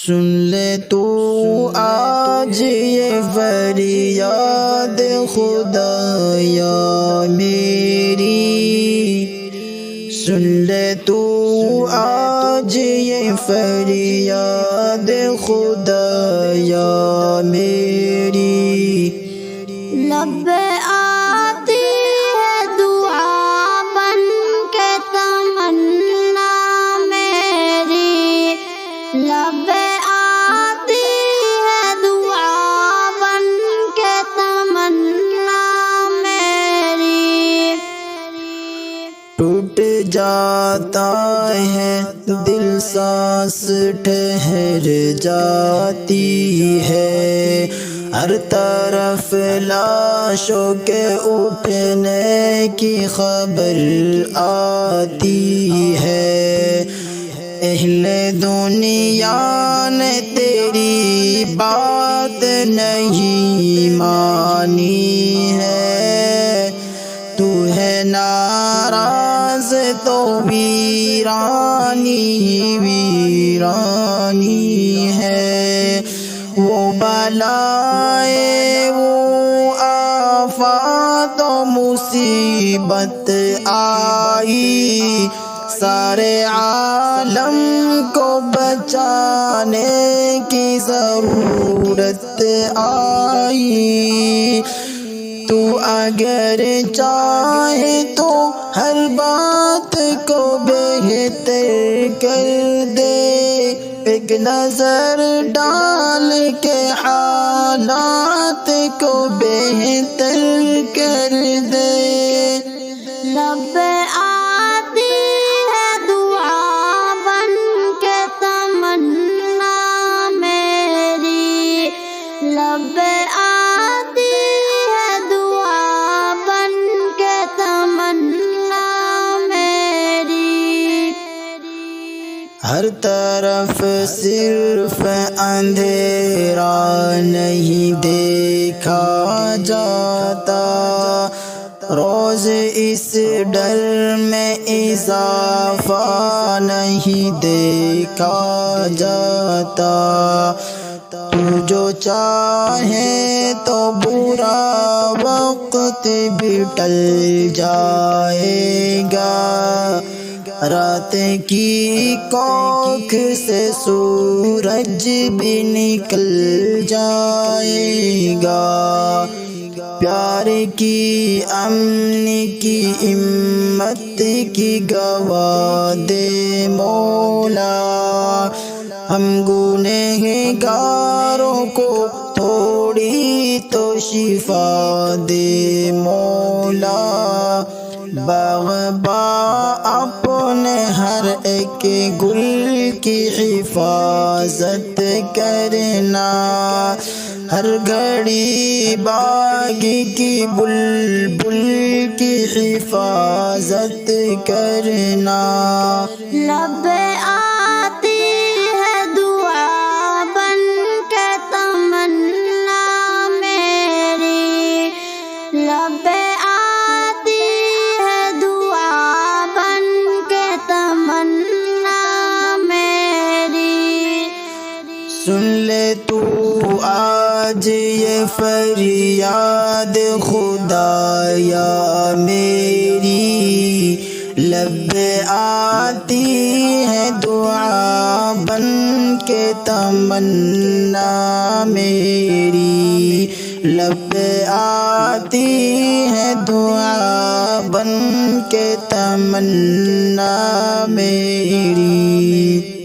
سن لے تو آج یہ فریاد خدایا میری، سن لے تو آج یہ فریاد خدایا میری۔ لب آتی ہے دعا بن کے تمنا میری، لب آتی ہے دعا بن کے تمنا میری۔ ٹوٹ جاتا ہے دل، سانس ٹھہر جاتی ہے، ہر طرف لاشوں کے اٹھنے کی خبر آتی ہے۔ اہل دنیا نے تیری بات نہیں مانی ہے، تو ہے ناراض تو ویرانی ویرانی ہے۔ وہ بلائے وہ آفات و مصیبت آئی، سارے عالم کو بچانے کی ضرورت آئی۔ تو اگر چاہے تو ہر بات کو بہتر کر دے، ایک نظر ڈال کے حالات کو بہتر کر دے۔ لب آتی ہے دعا بن کے تمنا میری، لب آتی ہے دعا بن کے تمنا میری۔ ہر طرف صرف اندھیرا نہیں دیکھا جاتا، روز اس ڈر میں اضافہ نہیں دیکھا جاتا۔ تو جو چاہے تو برا وقت بھی ٹل جائے گا، رات کی کوکھ سے سورج بھی نکل جائے گا۔ پیار کی امن کی امت کی گواہ دے مولا، ہم گنہگاروں کو تھوڑی تو شفا دے مولا۔ باغباں اپنے ہر ایک گل کی حفاظت کرنا، ہر گھڑی باغ کی بلبل کی حفاظت کرنا۔ لب آتی ہے دعا بن کے تمنا میری، لب آتی ہے دعا بن کے تمنا میری۔ سن لے تو آج یہ فریاد خدایا میری، لب آتی ہے دعا بن کے تمنا میری، لب آتی ہے دعا بن کے تمنا میری۔